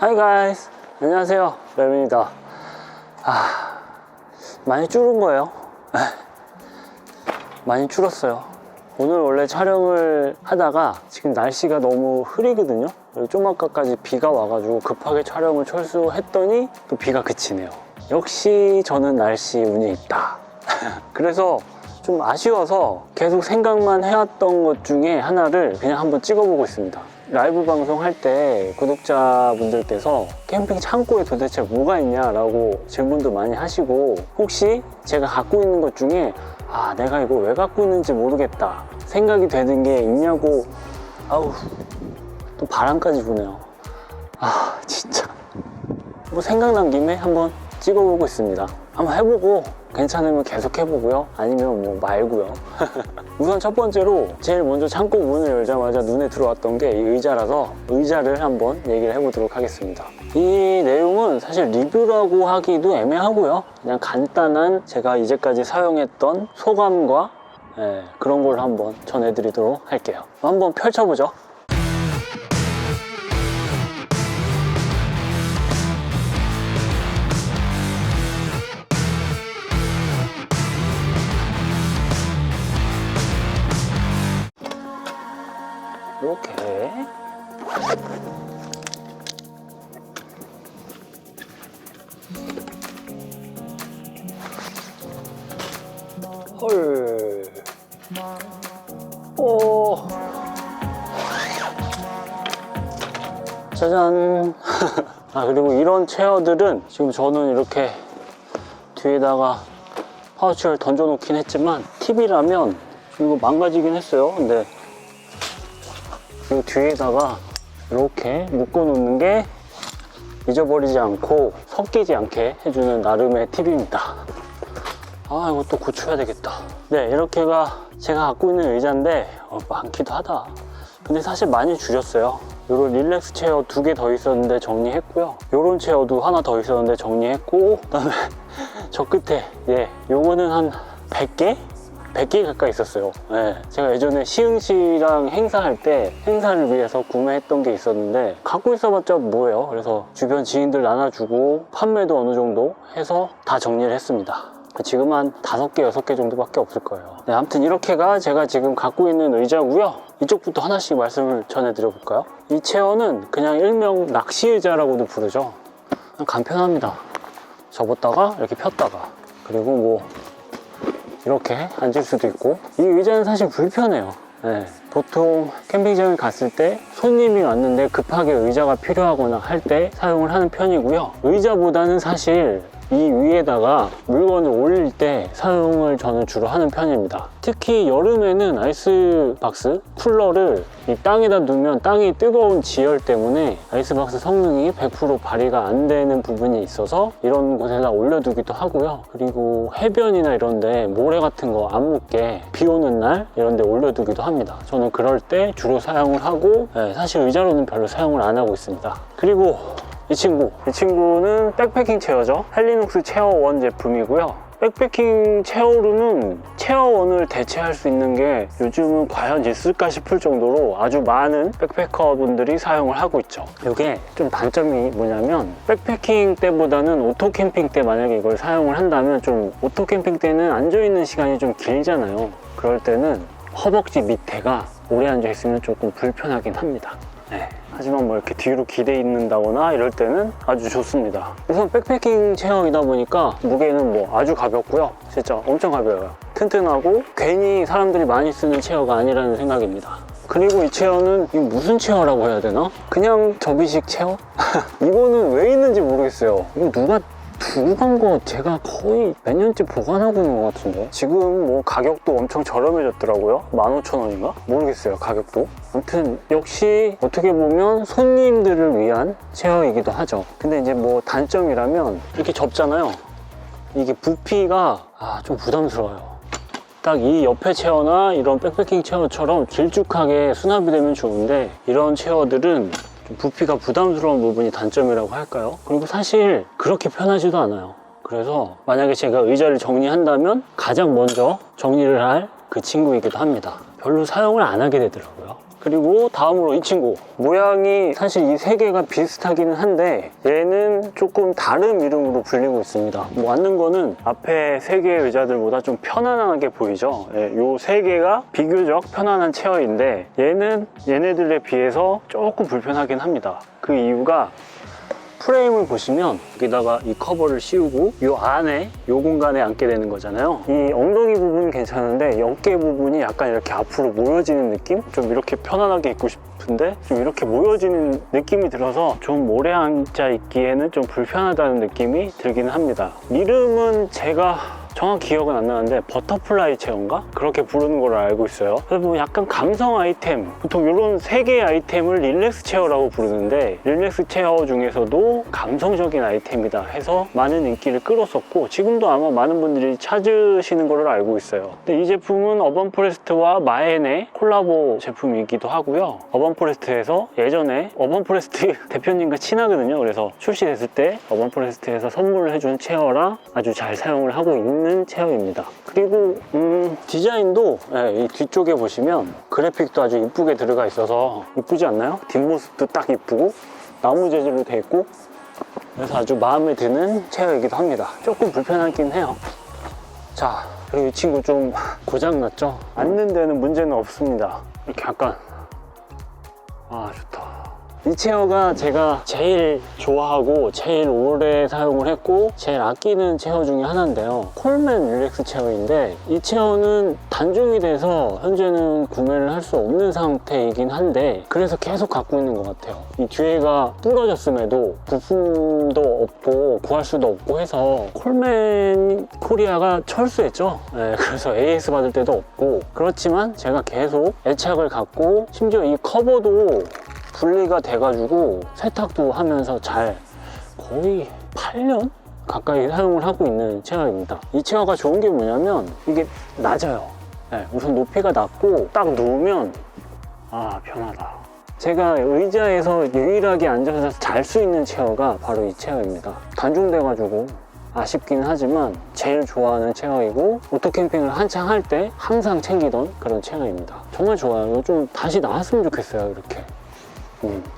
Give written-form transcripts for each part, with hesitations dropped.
Hi guys, 안녕하세요, 램입니다. 많이 줄은 거예요. 많이 줄었어요. 오늘 원래 촬영을 하다가 지금 날씨가 너무 흐리거든요. 그리고 좀 아까까지 비가 와가지고 급하게 촬영을 철수했더니 또 비가 그치네요. 역시 저는 날씨 운이 있다. 그래서 좀 아쉬워서 계속 생각만 해왔던 것 중에 하나를 그냥 한번 찍어보고 있습니다. 라이브 방송할 때 구독자분들께서 캠핑 창고에 도대체 뭐가 있냐라고 질문도 많이 하시고, 혹시 제가 갖고 있는 것 중에 내가 이거 왜 갖고 있는지 모르겠다 생각이 되는 게 있냐고. 또 바람까지 부네요. 진짜 뭐 생각난 김에 한번 찍어보고 있습니다. 한번 해보고 괜찮으면 계속 해보고요, 아니면 뭐 말고요. 우선 첫 번째로 제일 먼저 창고 문을 열자마자 눈에 들어왔던 게 이 의자라서 의자를 한번 얘기를 해보도록 하겠습니다. 이 내용은 사실 리뷰라고 하기도 애매하고요, 그냥 간단한 제가 이제까지 사용했던 소감과 그런 걸 한번 전해드리도록 할게요. 한번 펼쳐보죠. 이렇게 헐. 오. 짜잔. 그리고 이런 체어들은 지금 저는 이렇게 뒤에다가 파우치를 던져 놓긴 했지만 팁이라면 이거 망가지긴 했어요. 근데 이 뒤에다가 이렇게 묶어 놓는 게 잊어버리지 않고 섞이지 않게 해주는 나름의 팁입니다. 이것도 고쳐야 되겠다. 네, 이렇게가 제가 갖고 있는 의자인데 많기도 하다. 근데 사실 많이 줄였어요. 요런 릴렉스 체어 2개 더 있었는데 정리했고요, 요런 체어도 하나 더 있었는데 정리했고, 그 다음에 저 끝에 요거는 한 100개? 100개 가까이 있었어요. 제가 예전에 시흥시랑 행사할 때 행사를 위해서 구매했던 게 있었는데 갖고 있어봤자 뭐예요. 그래서 주변 지인들 나눠주고 판매도 어느 정도 해서 다 정리를 했습니다. 지금 한 5개, 6개 정도밖에 없을 거예요. 아무튼 이렇게가 제가 지금 갖고 있는 의자고요. 이쪽부터 하나씩 말씀을 전해드려 볼까요? 이 체어는 그냥 일명 낚시 의자라고도 부르죠. 그냥 간편합니다. 접었다가 이렇게 폈다가, 그리고 뭐 이렇게 앉을 수도 있고. 이 의자는 사실 불편해요. 보통 캠핑장에 갔을 때 손님이 왔는데 급하게 의자가 필요하거나 할 때 사용을 하는 편이고요, 의자보다는 사실 이 위에다가 물건을 올릴 때 사용을 저는 주로 하는 편입니다. 특히 여름에는 아이스박스 쿨러를 이 땅에다 두면 땅이 뜨거운 지열 때문에 아이스박스 성능이 100% 발휘가 안 되는 부분이 있어서 이런 곳에다 올려두기도 하고요, 그리고 해변이나 이런데 모래 같은 거 안 묻게 비 오는 날 이런 데 올려두기도 합니다. 저는 그럴 때 주로 사용을 하고, 사실 의자로는 별로 사용을 안 하고 있습니다. 그리고 이 친구는 백패킹 체어죠. 헬리눅스 체어 1 제품이고요. 백패킹 체어로는 체어 1을 대체할 수 있는 게 요즘은 과연 있을까 싶을 정도로 아주 많은 백패커 분들이 사용을 하고 있죠. 이게 좀 단점이 뭐냐면, 백패킹 때보다는 오토 캠핑 때 만약에 이걸 사용을 한다면, 좀 오토 캠핑 때는 앉아있는 시간이 좀 길잖아요. 그럴 때는 허벅지 밑에가 오래 앉아있으면 조금 불편하긴 합니다. 하지만 뭐 이렇게 뒤로 기대 있는다거나 이럴 때는 아주 좋습니다. 우선 백패킹 체어이다 보니까 무게는 뭐 아주 가볍고요, 진짜 엄청 가벼워요. 튼튼하고 괜히 사람들이 많이 쓰는 체어가 아니라는 생각입니다. 그리고 이 체어는 이거 무슨 체어라고 해야 되나? 그냥 접이식 체어? 이거는 왜 있는지 모르겠어요. 이거 누가 두고 간 거 제가 거의 몇 년째 보관하고 있는 것 같은데. 지금 뭐 가격도 엄청 저렴해졌더라고요. 15,000원인가? 모르겠어요, 가격도. 아무튼 역시 어떻게 보면 손님들을 위한 체어이기도 하죠. 근데 이제 뭐 단점이라면 이렇게 접잖아요. 이게 부피가 좀 부담스러워요. 딱 이 옆에 체어나 이런 백패킹 체어처럼 길쭉하게 수납이 되면 좋은데, 이런 체어들은 좀 부피가 부담스러운 부분이 단점이라고 할까요? 그리고 사실 그렇게 편하지도 않아요. 그래서 만약에 제가 의자를 정리한다면 가장 먼저 정리를 할 그 친구이기도 합니다. 별로 사용을 안 하게 되더라고요. 그리고 다음으로 이 친구, 모양이 사실 이 세 개가 비슷하기는 한데 얘는 조금 다른 이름으로 불리고 있습니다. 뭐 앉는 거는 앞에 세 개의 의자들보다 좀 편안하게 보이죠. 이 세 개가 비교적 편안한 체어인데 얘는 얘네들에 비해서 조금 불편하긴 합니다. 그 이유가 프레임을 보시면 여기다가 이 커버를 씌우고 이 안에 이 공간에 앉게 되는 거잖아요. 이 엉덩이 부분은 괜찮은데 어깨 부분이 약간 이렇게 앞으로 모여지는 느낌? 좀 이렇게 편안하게 입고 싶은데 좀 이렇게 모여지는 느낌이 들어서 좀 오래 앉아 있기에는 좀 불편하다는 느낌이 들기는 합니다. 이름은 제가 정확히 기억은 안 나는데 버터플라이 체어인가? 그렇게 부르는 걸로 알고 있어요. 그래서 뭐 약간 감성 아이템, 보통 이런 세 개의 아이템을 릴렉스 체어라고 부르는데 릴렉스 체어 중에서도 감성적인 아이템이다 해서 많은 인기를 끌었었고 지금도 아마 많은 분들이 찾으시는 걸로 알고 있어요. 근데 이 제품은 어반포레스트와 마엔의 콜라보 제품이기도 하고요. 어반포레스트에서 예전에 어반포레스트 대표님과 친하거든요. 그래서 출시됐을 때 어반포레스트에서 선물을 해준 체어라 아주 잘 사용을 하고 있는 체어입니다. 그리고 디자인도 이 뒤쪽에 보시면 그래픽도 아주 이쁘게 들어가 있어서 이쁘지 않나요? 뒷모습도 딱 이쁘고 나무 재질로 돼 있고 그래서 아주 마음에 드는 체어이기도 합니다. 조금 불편하긴 해요. 자, 그리고 이 친구 좀 고장났죠? 앉는 데는 문제는 없습니다. 이렇게 약간 좋다. 이 체어가 제가 제일 좋아하고 제일 오래 사용을 했고 제일 아끼는 체어 중에 하나인데요. 콜맨 릴렉스 체어인데 이 체어는 단종이 돼서 현재는 구매를 할 수 없는 상태이긴 한데 그래서 계속 갖고 있는 것 같아요. 이 뒤에가 부러졌음에도 부품도 없고 구할 수도 없고 해서 콜맨 코리아가 철수했죠. 그래서 AS 받을 때도 없고 그렇지만 제가 계속 애착을 갖고 심지어 이 커버도 분리가 돼가지고 세탁도 하면서 잘 거의 8년 가까이 사용을 하고 있는 체어입니다. 이 체어가 좋은 게 뭐냐면 이게 낮아요. 우선 높이가 낮고 딱 누우면 편하다. 제가 의자에서 유일하게 앉아서 잘 수 있는 체어가 바로 이 체어입니다. 단종돼가지고 아쉽긴 하지만 제일 좋아하는 체어이고 오토캠핑을 한창 할 때 항상 챙기던 그런 체어입니다. 정말 좋아요. 이거 좀 다시 나왔으면 좋겠어요. 이렇게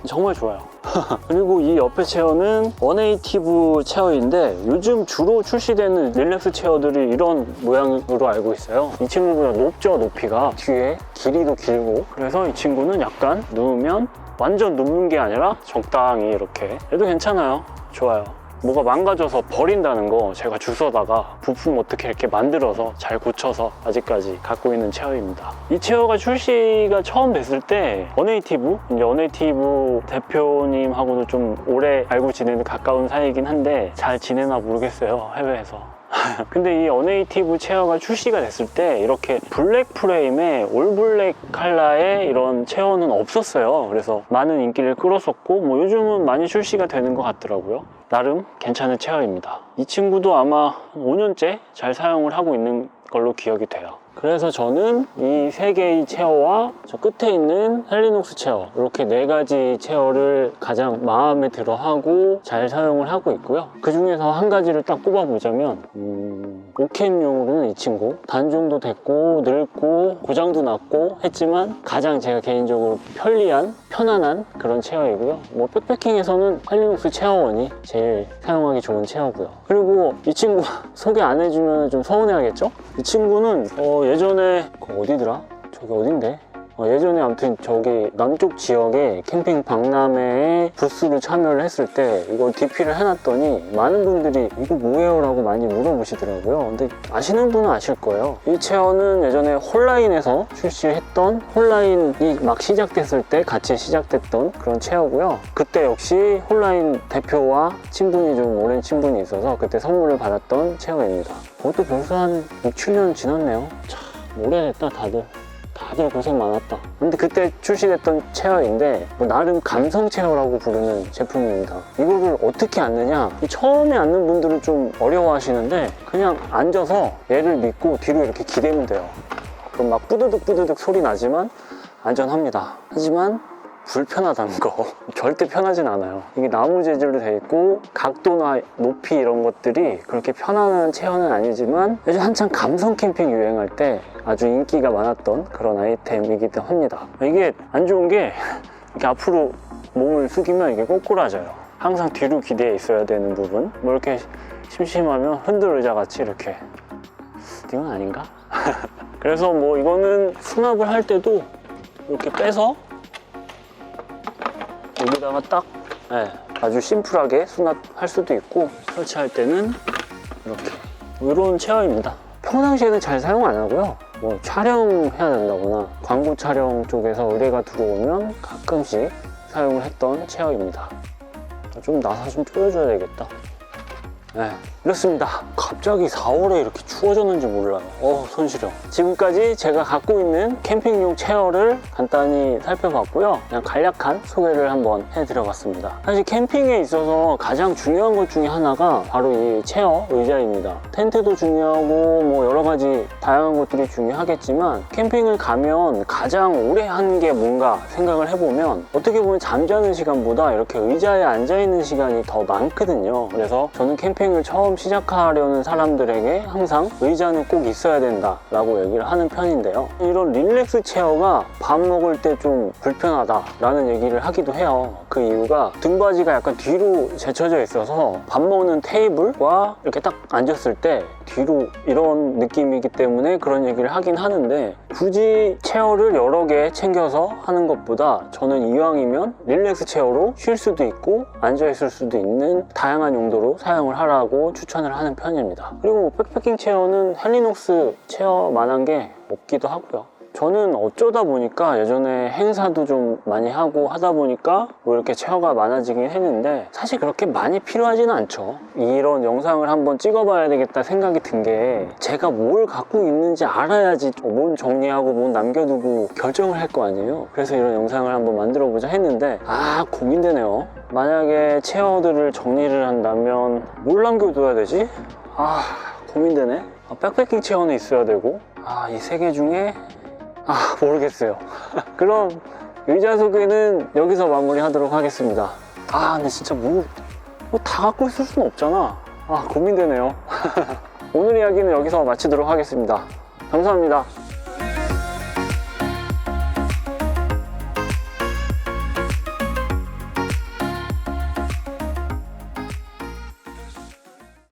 정말 좋아요. 그리고 이 옆에 체어는 원에이티브 체어인데 요즘 주로 출시되는 릴렉스 체어들이 이런 모양으로 알고 있어요. 이 친구보다 높죠, 높이가. 뒤에 길이도 길고 그래서 이 친구는 약간 누우면 완전 눕는 게 아니라 적당히 이렇게 얘도 괜찮아요. 좋아요. 뭐가 망가져서 버린다는 거 제가 주워다가 부품 어떻게 이렇게 만들어서 잘 고쳐서 아직까지 갖고 있는 체어입니다. 이 체어가 출시가 처음 됐을 때 원에이티브, 이제 원에이티브 대표님하고도 좀 오래 알고 지내는 가까운 사이이긴 한데 잘 지내나 모르겠어요, 해외에서. 근데 이 원에이티브 체어가 출시가 됐을 때 이렇게 블랙 프레임에 올블랙 컬러의 이런 체어는 없었어요. 그래서 많은 인기를 끌었었고 뭐 요즘은 많이 출시가 되는 것 같더라고요. 나름 괜찮은 체어입니다. 이 친구도 아마 5년째 잘 사용을 하고 있는 걸로 기억이 돼요. 그래서 저는 이 세 개의 체어와 저 끝에 있는 헬리녹스 체어, 이렇게 네 가지 체어를 가장 마음에 들어 하고 잘 사용을 하고 있고요. 그 중에서 한 가지를 딱 꼽아보자면 오캠용으로는 이 친구, 단종도 됐고 늙고 고장도 났고 했지만 가장 제가 개인적으로 편리한, 편안한 그런 체어이고요. 뭐 백패킹에서는 헬리녹스 체어원이 제일 사용하기 좋은 체어고요. 그리고 이 친구 소개 안 해주면 좀 서운해하겠죠? 이 친구는 예전에 어디더라? 저기 어딘데? 예전에 아무튼 저기 남쪽 지역에 캠핑 박람회에 부스를 참여를 했을 때 이거 DP를 해놨더니 많은 분들이 이거 뭐예요? 라고 많이 물어보시더라고요. 근데 아시는 분은 아실 거예요. 이 체어는 예전에 홀라인에서 출시했던, 홀라인이 막 시작됐을 때 같이 시작됐던 그런 체어고요. 그때 역시 홀라인 대표와 친분이 좀 오랜 친분이 있어서 그때 선물을 받았던 체어입니다. 그것도 벌써 한 6, 7년 지났네요. 참 오래됐다. 다들 고생 많았다. 근데 그때 출시됐던 체어인데 나름 감성 체어라고 부르는 제품입니다. 이거를 어떻게 앉느냐, 처음에 앉는 분들은 좀 어려워하시는데 그냥 앉아서 얘를 믿고 뒤로 이렇게 기대면 돼요. 그럼 막 뿌드득 소리 나지만 안전합니다. 하지만 불편하다는 거. 절대 편하진 않아요. 이게 나무 재질로 되어 있고 각도나 높이 이런 것들이 그렇게 편안한 체어는 아니지만 요즘 한창 감성 캠핑 유행할 때 아주 인기가 많았던 그런 아이템이기도 합니다. 이게 안 좋은 게 이렇게 앞으로 몸을 숙이면 이게 꼬꾸라져요. 항상 뒤로 기대어 있어야 되는 부분. 뭐 이렇게 심심하면 흔들 의자 같이 이렇게. 이건 아닌가? 그래서 뭐 이거는 수납을 할 때도 이렇게 빼서 여기다가 딱 아주 심플하게 수납할 수도 있고, 설치할 때는 이렇게 이런 체어입니다. 평상시에는 잘 사용 안 하고요. 뭐 촬영해야 된다거나 광고 촬영 쪽에서 의뢰가 들어오면 가끔씩 사용을 했던 체어입니다. 좀 나사 좀 조여줘야 되겠다. 이렇습니다. 갑자기 4월에 이렇게 추워졌는지 몰라요. 손시려. 지금까지 제가 갖고 있는 캠핑용 체어를 간단히 살펴봤고요. 그냥 간략한 소개를 한번 해드려봤습니다. 사실 캠핑에 있어서 가장 중요한 것 중에 하나가 바로 이 체어 의자입니다. 텐트도 중요하고 뭐 여러 가지 다양한 것들이 중요하겠지만, 캠핑을 가면 가장 오래 한 게 뭔가 생각을 해보면 어떻게 보면 잠자는 시간보다 이렇게 의자에 앉아있는 시간이 더 많거든요. 그래서 저는 캠핑을 처음 시작하려는 사람들에게 항상 의자는 꼭 있어야 된다 라고 얘기를 하는 편인데요, 이런 릴렉스 체어가 밥 먹을 때 좀 불편하다 라는 얘기를 하기도 해요. 그 이유가 등받이가 약간 뒤로 제쳐져 있어서 밥 먹는 테이블과 이렇게 딱 앉았을 때 뒤로 이런 느낌이기 때문에 그런 얘기를 하긴 하는데, 굳이 체어를 여러 개 챙겨서 하는 것보다 저는 이왕이면 릴렉스 체어로 쉴 수도 있고 앉아 있을 수도 있는 다양한 용도로 사용을 하라고 추천을 하는 편입니다. 그리고 뭐 백패킹 체어는 헬리녹스 체어만한 게 없기도 하고요. 저는 어쩌다 보니까 예전에 행사도 좀 많이 하고 하다 보니까 뭐 이렇게 체어가 많아지긴 했는데, 사실 그렇게 많이 필요하지는 않죠. 이런 영상을 한번 찍어봐야 되겠다 생각이 든 게, 제가 뭘 갖고 있는지 알아야지 뭔 정리하고 뭔 남겨두고 결정을 할 거 아니에요. 그래서 이런 영상을 한번 만들어 보자 했는데, 고민되네요. 만약에 체어들을 정리를 한다면 뭘 남겨둬야 되지? 고민되네. 백패킹 체어는 있어야 되고, 이 세 개 중에 모르겠어요. 그럼 의자 소개는 여기서 마무리하도록 하겠습니다. 근데 진짜 뭐 다 갖고 있을 수는 없잖아. 고민되네요. 오늘 이야기는 여기서 마치도록 하겠습니다. 감사합니다.